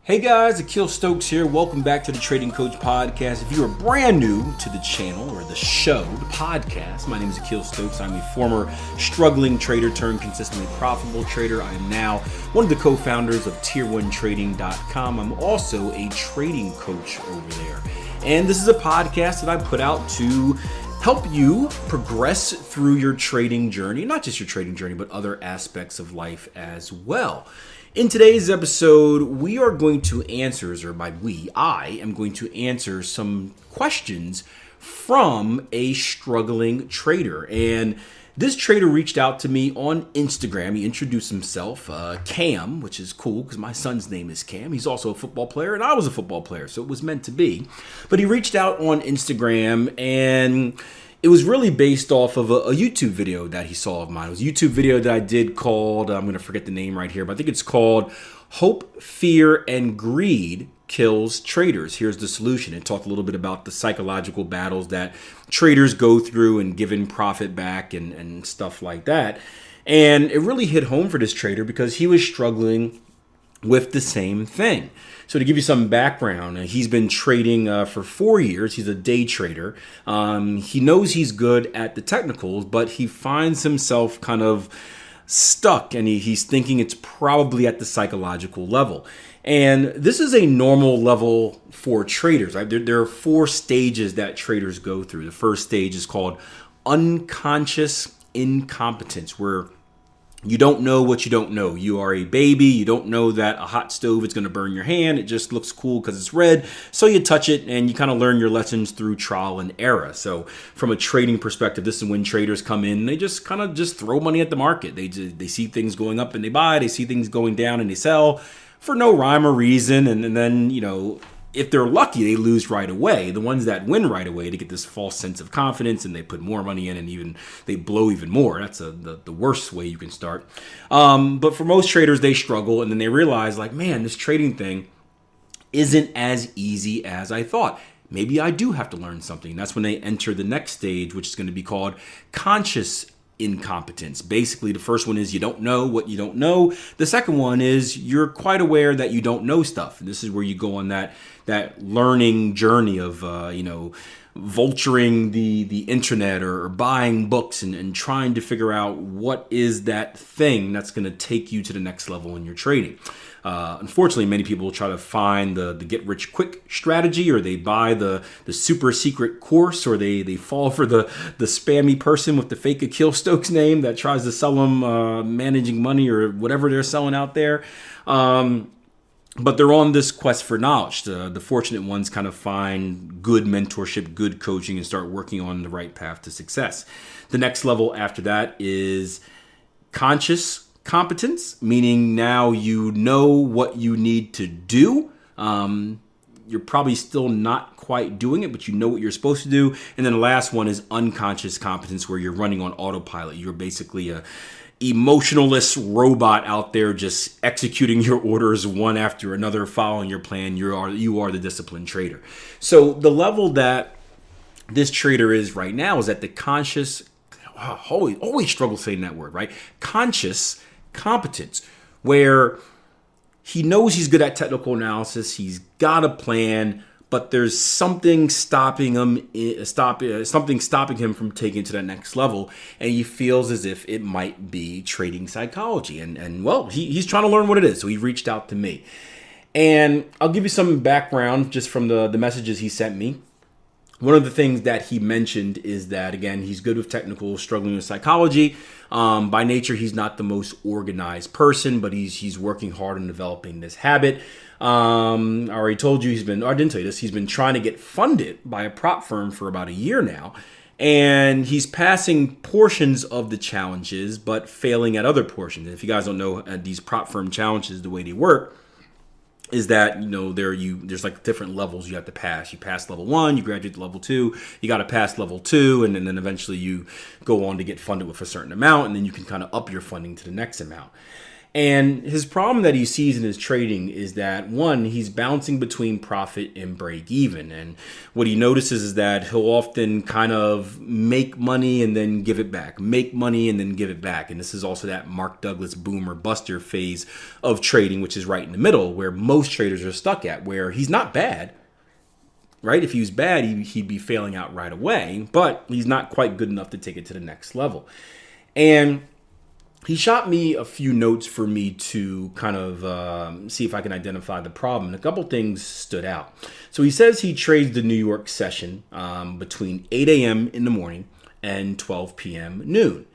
Hey guys, Akil Stokes here. Welcome back to the Trading Coach Podcast. If you are brand new to the channel or the show, the podcast, my name is Akil Stokes. I'm a former struggling trader turned consistently profitable trader. I am now one of the co-founders of Tier1Trading.com. I'm also a trading coach over there. And this is a podcast that I put out to help you progress through your trading journey, not just your trading journey, but other aspects of life as well. In today's episode, we are going to answer, or by we, I am going to answer some questions from a struggling trader. And this trader reached out to me on Instagram. He introduced himself, Cam, which is cool because my son's name is Cam. He's also a football player and I was a football player, so it was meant to be. But he reached out on Instagram and it was really based off of a YouTube video that he saw of mine. It was a YouTube video that I did called, I'm going to forget the name right here, but I think it's called Hope, Fear, and Greed Kills Traders. Here's the solution. It talked a little bit about the psychological battles that traders go through and giving profit back and stuff like that. And it really hit home for this trader because he was struggling with the same thing. So to give you some background, he's been trading for 4 years. He's a day trader. He knows he's good at the technicals, but he finds himself kind of stuck and he's thinking it's probably at the psychological level. And this is a normal level for traders. Right? There are 4 stages that traders go through. The first stage is called unconscious incompetence, where you don't know what you don't know. You are a baby. You don't know that a hot stove is going to burn your hand. It just looks cool because it's red. So you touch it and you kind of learn your lessons through trial and error. So from a trading perspective, this is when traders come in. They just kind of just throw money at the market. They see things going up and they buy. They see things going down and they sell for no rhyme or reason. And then, you know, if they're lucky, they lose right away. The ones that win right away, they get this false sense of confidence and they put more money in and even they blow even more. That's the worst way you can start. But for most traders, they struggle and then they realize like, man, this trading thing isn't as easy as I thought. Maybe I do have to learn something. That's when they enter the next stage, which is going to be called conscious incompetence. Basically, the first one is you don't know what you don't know. The second one is you're quite aware that you don't know stuff. And this is where you go on that learning journey of, vulturing the internet or buying books and trying to figure out what is that thing that's going to take you to the next level in your trading. Unfortunately, many people try to find the get rich quick strategy, or they buy the super secret course, or they fall for the spammy person with the fake Akil Stokes name that tries to sell them managing money or whatever they're selling out there. But they're on this quest for knowledge. The fortunate ones kind of find good mentorship, good coaching, and start working on the right path to success. The next level after that is conscious competence, meaning now you know what you need to do. You're probably still not quite doing it, but you know what you're supposed to do. And then the last one is unconscious competence, where you're running on autopilot. You're basically a emotionless robot out there just executing your orders one after another, following your plan. You are the disciplined trader. So the level that this trader is right now is at the conscious, always struggle saying that word, right? Conscious competence, where he knows he's good at technical analysis. He's got a plan, but there's something stopping him from taking it to that next level, and he feels as if it might be trading psychology. And well, he's trying to learn what it is, so he reached out to me. And I'll give you some background just from the messages he sent me. One of the things that he mentioned is that, again, he's good with technical, struggling with psychology. By nature, he's not the most organized person, but he's working hard on developing this habit. I already told you I didn't tell you this, he's been trying to get funded by a prop firm for about a year now. And he's passing portions of the challenges, but failing at other portions. And if you guys don't know, these prop firm challenges, the way they work is that, you know, there's like different levels you have to pass. You pass level 1, you graduate to level 2, you got to pass level 2, and then eventually you go on to get funded with a certain amount, and then you can kind of up your funding to the next amount. And his problem that he sees in his trading is that, one, he's bouncing between profit and break even. And what he notices is that he'll often kind of make money and then give it back, make money and then give it back. And this is also that Mark Douglas boom or buster phase of trading, which is right in the middle where most traders are stuck at, where he's not bad, right? If he was bad, he'd be failing out right away, but he's not quite good enough to take it to the next level. And he shot me a few notes for me to kind of see if I can identify the problem. And a couple things stood out. So he says he trades the New York session between 8 a.m. in the morning and 12 p.m. noon.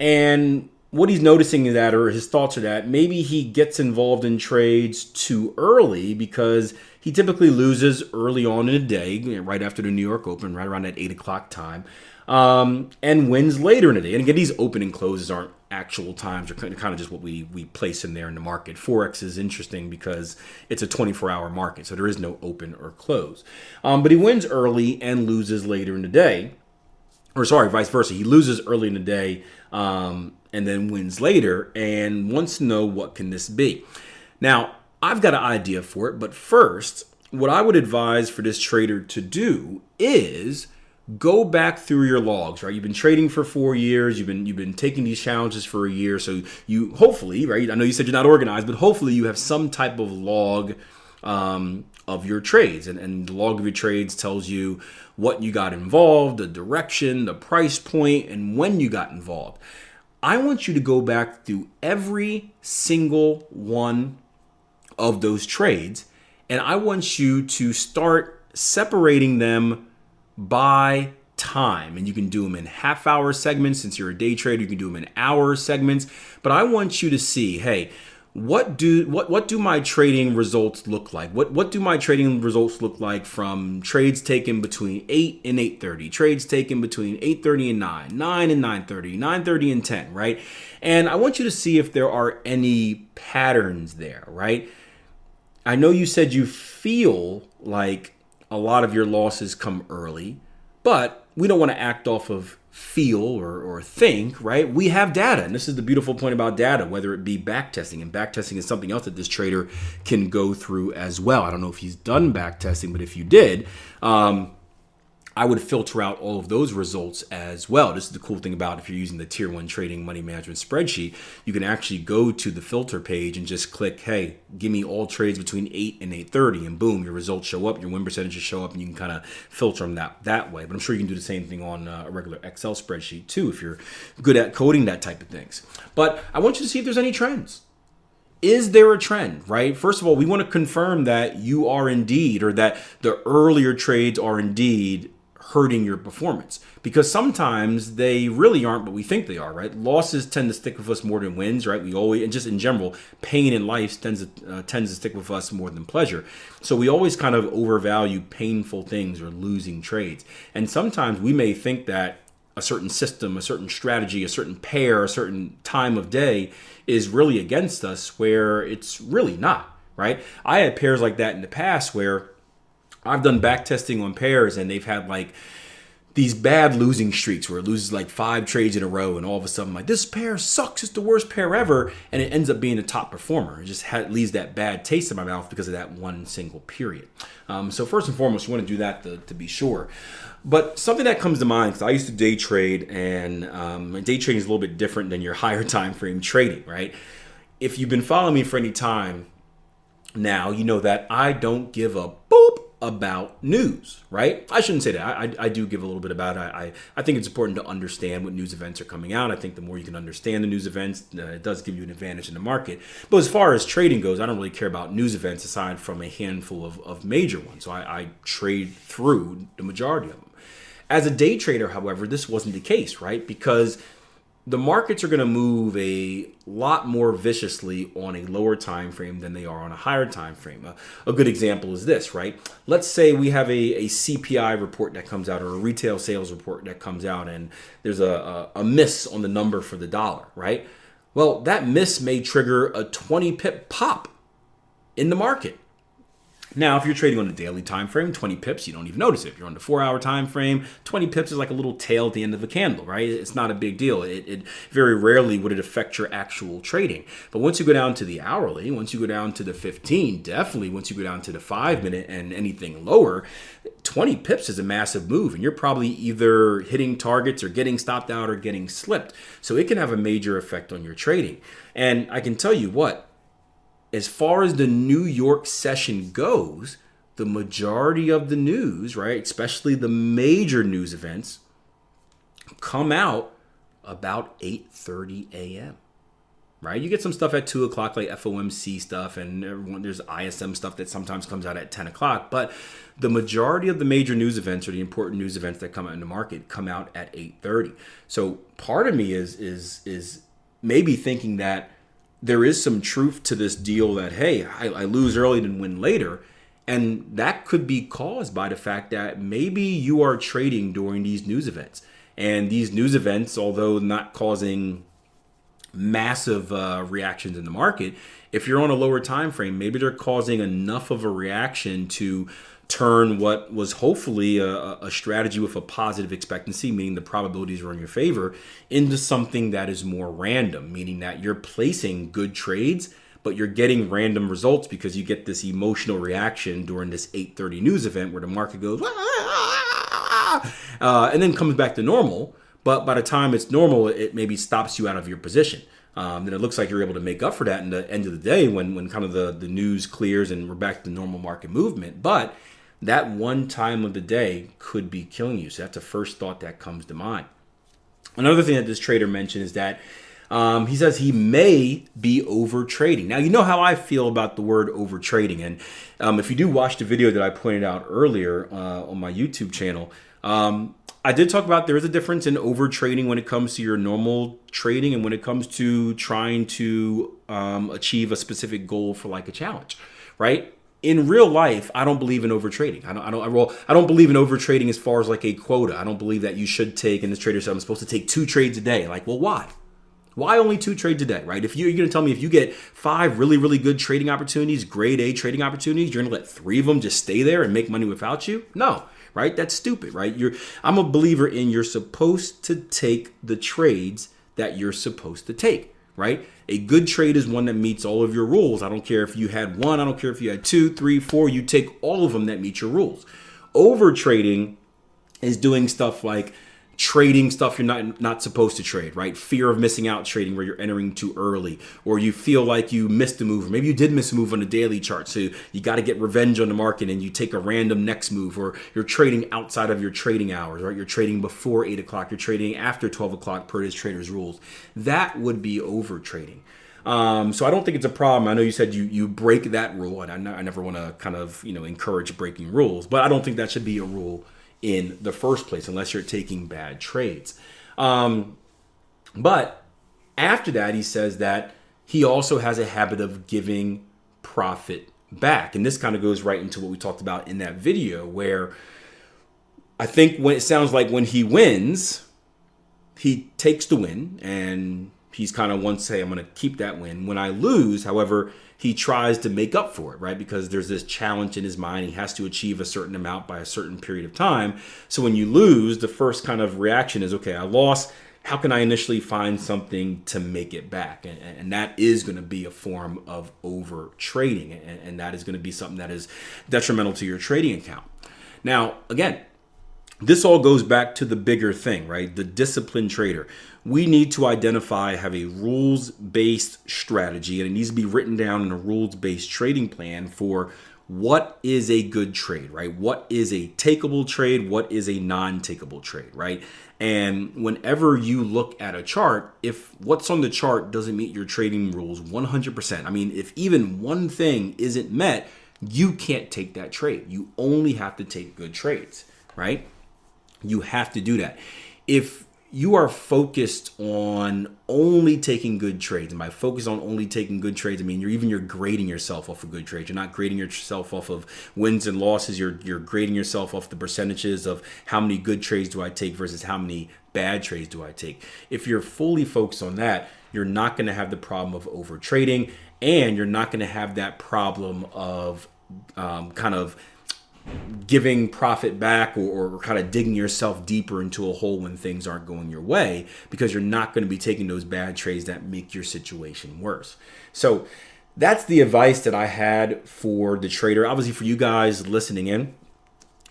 And what he's noticing is that, or his thoughts are that, maybe he gets involved in trades too early because he typically loses early on in the day, right after the New York Open, right around that 8 o'clock time, and wins later in the day. And again, these open and closes aren't actual times, are kind of just what we place in there in the market. Forex is interesting because it's a 24-hour market, so there is no open or close. But he wins early and loses later in the day. Or sorry, vice versa. He loses early in the day and then wins later, and wants to know, what can this be? Now, I've got an idea for it, but first, what I would advise for this trader to do is go back through your logs, right? You've been trading for 4 years. You've been taking these challenges for a year. So you hopefully, right? I know you said you're not organized, but hopefully you have some type of log of your trades. And the log of your trades tells you what you got involved, the direction, the price point, and when you got involved. I want you to go back through every single one of those trades, and I want you to start separating them by time. And you can do them in half-hour segments. Since you're a day trader, you can do them in hour segments. But I want you to see, hey, what do my trading results look like? What do my trading results look like from trades taken between 8 and 8:30, trades taken between 8:30 and 9, 9 and 9:30, 9:30 and 10, right? And I want you to see if there are any patterns there, right? I know you said you feel like a lot of your losses come early, but we don't want to act off of feel or think, right? We have data, and this is the beautiful point about data, whether it be backtesting, and backtesting is something else that this trader can go through as well. I don't know if he's done backtesting, but if you did, I would filter out all of those results as well. This is the cool thing about if you're using the Tier 1 Trading Money Management spreadsheet, you can actually go to the filter page and just click, hey, give me all trades between 8 and 8:30, and boom, your results show up, your win percentages show up, and you can kind of filter them that way. But I'm sure you can do the same thing on a regular Excel spreadsheet too if you're good at coding that type of things. But I want you to see if there's any trends. Is there a trend, right? First of all, we want to confirm that you are indeed, or that the earlier trades are indeed hurting your performance, because sometimes they really aren't, but we think they are, right? Losses tend to stick with us more than wins, right? We always, and just in general, pain in life tends to stick with us more than pleasure. So we always kind of overvalue painful things or losing trades. And sometimes we may think that a certain system, a certain strategy, a certain pair, a certain time of day is really against us, where it's really not, right? I had pairs like that in the past where I've done back testing on pairs, and they've had like these bad losing streaks where it loses like 5 trades in a row, and all of a sudden, like, this pair sucks, it's the worst pair ever, and it ends up being a top performer. It just leaves that bad taste in my mouth because of that one single period. So first and foremost, you want to do that to be sure. But something that comes to mind, because I used to day trade, and day trading is a little bit different than your higher time frame trading, right? If you've been following me for any time now, you know that I don't give a boop about news, right? I shouldn't say that. I do give a little bit about it. I think it's important to understand what news events are coming out. I think the more you can understand the news events, it does give you an advantage in the market. But as far as trading goes, I don't really care about news events aside from a handful of major ones. So I trade through the majority of them. As a day trader, however, this wasn't the case, right? Because the markets are going to move a lot more viciously on a lower time frame than they are on a higher time frame. A good example is this, right? Let's say we have a CPI report that comes out, or a retail sales report that comes out, and there's a miss on the number for the dollar, right? Well, that miss may trigger a 20 pip pop in the market. Now, if you're trading on a daily time frame, 20 pips, you don't even notice it. If you're on the 4-hour time frame, 20 pips is like a little tail at the end of a candle, right? It's not a big deal. It very rarely would it affect your actual trading. But once you go down to the hourly, once you go down to the 15, definitely once you go down to the 5-minute and anything lower, 20 pips is a massive move, and you're probably either hitting targets or getting stopped out or getting slipped. So it can have a major effect on your trading. And I can tell you what, as far as the New York session goes, the majority of the news, right, especially the major news events, come out about 8:30 a.m., right? You get some stuff at 2 o'clock, like FOMC stuff, and there's ISM stuff that sometimes comes out at 10 o'clock. But the majority of the major news events or the important news events that come out in the market come out at 8:30. So part of me is maybe thinking that there is some truth to this deal that, hey, I lose early and win later. And that could be caused by the fact that maybe you are trading during these news events. And these news events, although not causing massive reactions in the market, if you're on a lower time frame, maybe they're causing enough of a reaction to turn what was hopefully a strategy with a positive expectancy, meaning the probabilities are in your favor, into something that is more random, meaning that you're placing good trades, but you're getting random results because you get this emotional reaction during this 8:30 news event where the market goes, and then comes back to normal. But by the time it's normal, it maybe stops you out of your position. Then it looks like you're able to make up for that in the end of the day when kind of the news clears and we're back to normal market movement. But that one time of the day could be killing you. So that's the first thought that comes to mind. Another thing that this trader mentioned is that he says he may be over trading. Now, you know how I feel about the word over trading. And if you do watch the video that I pointed out earlier on my YouTube channel, I did talk about there is a difference in over trading when it comes to your normal trading and when it comes to trying to achieve a specific goal for like a challenge, right? In real life, I don't believe in over trading. I don't believe in over trading as far as like a quota. I don't believe that you should take, and this trader said I'm supposed to take 2 trades a day. Like, well, why? Why only 2 trades a day, right? If you're going to tell me if you get 5 really, really good trading opportunities, grade A trading opportunities, you're going to let 3 of them just stay there and make money without you? No, right? That's stupid, right? I'm a believer in you're supposed to take the trades that you're supposed to take, right? A good trade is one that meets all of your rules. I don't care if you had 1, I don't care if you had 2, 3, 4, you take all of them that meet your rules. Over trading is doing stuff like trading stuff you're not supposed to trade, right? Fear of missing out trading where you're entering too early, or you feel like you missed a move, or maybe you did miss a move on the daily chart, so you got to get revenge on the market and you take a random next move, or you're trading outside of your trading hours, right? You're trading before 8 o'clock, you're trading after 12 o'clock per this trader's rules. That would be over trading. So I don't think it's a problem. I know you said you break that rule, and I never want to kind of encourage breaking rules, but I don't think that should be a rule in the first place unless you're taking bad trades. But after that, he says that he also has a habit of giving profit back. And this kind of goes right into what we talked about in that video, where I think when it sounds like when he wins, he takes the win and he's kind of wants to say, I'm going to keep that win. When I lose, however, he tries to make up for it, right? Because there's this challenge in his mind. He has to achieve a certain amount by a certain period of time. So when you lose, the first kind of reaction is, okay, I lost. How can I initially find something to make it back? And that is going to be a form of over trading. And that is going to be something that is detrimental to your trading account. Now, again, this all goes back to the bigger thing, right? The disciplined trader. We need to identify, have a rules-based strategy, and it needs to be written down in a rules-based trading plan for what is a good trade, right? What is a takeable trade? What is a non-takeable trade, right? And whenever you look at a chart, if what's on the chart doesn't meet your trading rules 100%, I mean, if even one thing isn't met, you can't take that trade. You only have to take good trades, right? You have to do that. If you are focused on only taking good trades, and by focus on only taking good trades, I mean you're grading yourself off of good trades. You're not grading yourself off of wins and losses. You're grading yourself off the percentages of how many good trades do I take versus how many bad trades do I take. If you're fully focused on that, you're not going to have the problem of over trading, and you're not going to have that problem of kind of giving profit back or kind of digging yourself deeper into a hole when things aren't going your way, because you're not going to be taking those bad trades that make your situation worse. So that's the advice that I had for the trader. Obviously, for you guys listening in,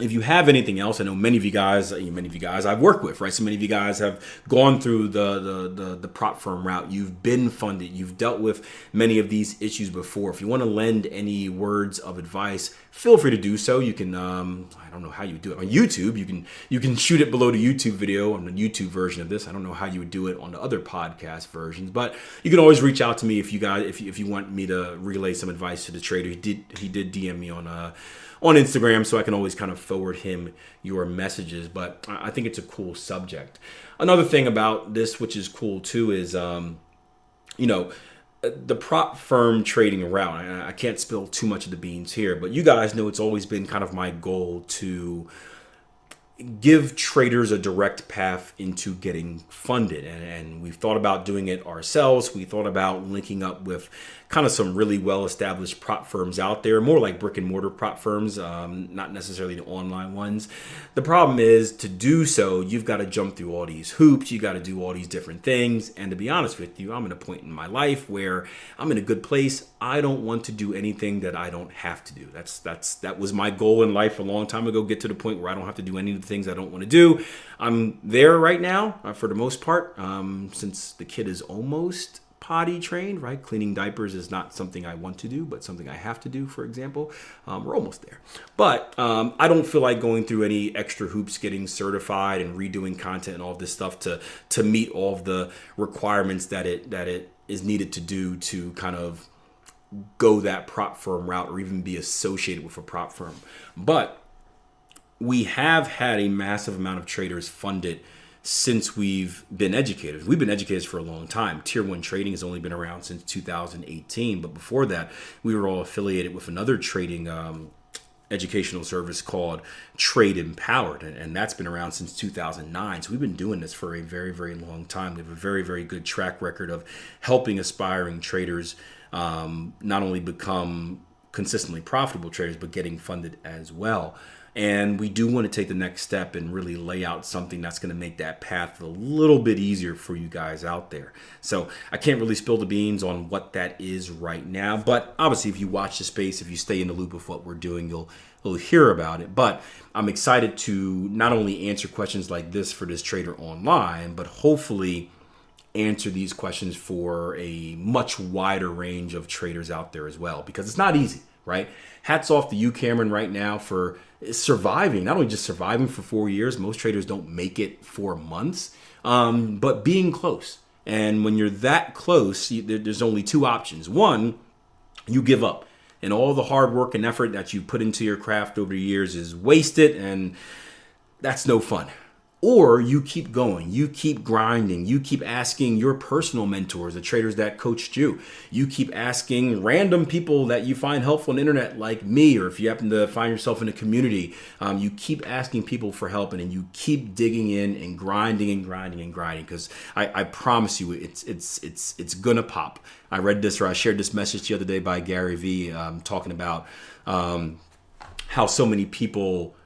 if you have anything else, I know many of you guys I've worked with, right? So many of you guys have gone through the prop firm route. You've been funded. You've dealt with many of these issues before. If you want to lend any words of advice, feel free to do so. You can, I don't know how you do it on YouTube. You can shoot it below the YouTube video on the YouTube version of this. I don't know how you would do it on the other podcast versions, but you can always reach out to me if you want me to relay some advice to the trader. He did DM me on Instagram, so I can always kind of forward him your messages. But I think it's a cool subject. Another thing about this, which is cool too, is the prop firm trading route. I can't spill too much of the beans here, but you guys know it's always been kind of my goal to give traders a direct path into getting funded. And we've thought about doing it ourselves. We thought about linking up with kind of some really well-established prop firms out there, more like brick and mortar prop firms, not necessarily the online ones. The problem is, to do so, you've got to jump through all these hoops. You got to do all these different things. And to be honest with you, I'm at a point in my life where I'm in a good place. I don't want to do anything that I don't have to do. That was my goal in life a long time ago, get to the point where I don't have to do any of the things I don't want to do. I'm there right now for the most part, since the kid is almost potty trained, right? Cleaning diapers is not something I want to do, but something I have to do, for example. We're almost there. But I don't feel like going through any extra hoops, getting certified and redoing content and all this stuff to meet all of the requirements that it is needed to do to kind of go that prop firm route or even be associated with a prop firm. But we have had a massive amount of traders funded since we've been educators. We've been educators for a long time. Tier 1 trading has only been around since 2018. But before that, we were all affiliated with another trading educational service called Trade Empowered. And that's been around since 2009. So we've been doing this for a very, very long time. We have a very, very good track record of helping aspiring traders not only become consistently profitable traders, but getting funded as well. And we do want to take the next step and really lay out something that's going to make that path a little bit easier for you guys out there. So I can't really spill the beans on what that is right now. But obviously, if you watch the space, if you stay in the loop of what we're doing, you'll hear about it. But I'm excited to not only answer questions like this for this trader online, but hopefully answer these questions for a much wider range of traders out there as well, because it's not easy, right? Hats off to you, Cameron, right now for surviving, not only just surviving for 4 years. Most traders don't make it 4 months, but being close. And when you're that close, there's only two options. One, you give up, and all the hard work and effort that you put into your craft over the years is wasted, and that's no fun. Or you keep going, you keep grinding, you keep asking your personal mentors, the traders that coached you. You keep asking random people that you find helpful on the internet like me, or if you happen to find yourself in a community, you keep asking people for help, and you keep digging in and grinding and grinding and grinding, because I promise you it's gonna pop. I read this, or I shared this message the other day by Gary Vee, talking about how so many people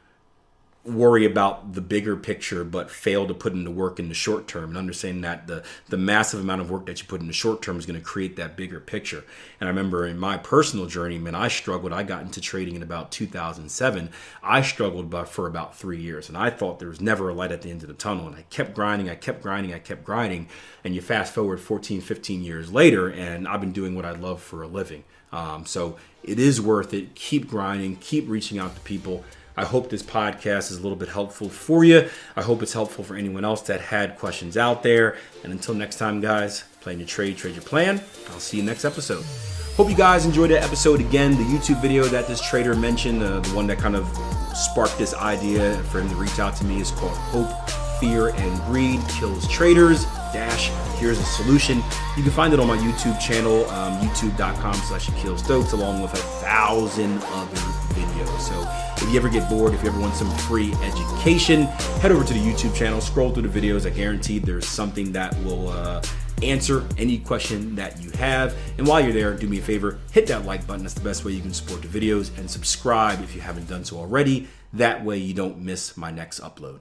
worry about the bigger picture but fail to put in the work in the short term, and understanding that the massive amount of work that you put in the short term is going to create that bigger picture. And I remember in my personal journey, man, I struggled. I got into trading in about 2007. I struggled for about 3 years, and I thought there was never a light at the end of the tunnel. And I kept grinding, and you fast forward 14, 15 years later, and I've been doing what I love for a living. So it is worth it. Keep grinding, keep reaching out to people. I hope this podcast is a little bit helpful for you. I hope it's helpful for anyone else that had questions out there. And until next time, guys, plan your trade, trade your plan. I'll see you next episode. Hope you guys enjoyed that episode. Again, the YouTube video that this trader mentioned, the one that kind of sparked this idea for him to reach out to me, is called Hope, Fear, and Greed Kills Traders - Here's a Solution. You can find it on my YouTube channel, youtube.com/Akil Stokes, along with 1,000 other videos. So if you ever get bored, if you ever want some free education, head over to the YouTube channel, scroll through the videos. I guarantee there's something that will answer any question that you have. And while you're there, do me a favor, hit that like button. That's the best way you can support the videos, and subscribe if you haven't done so already. That way you don't miss my next upload.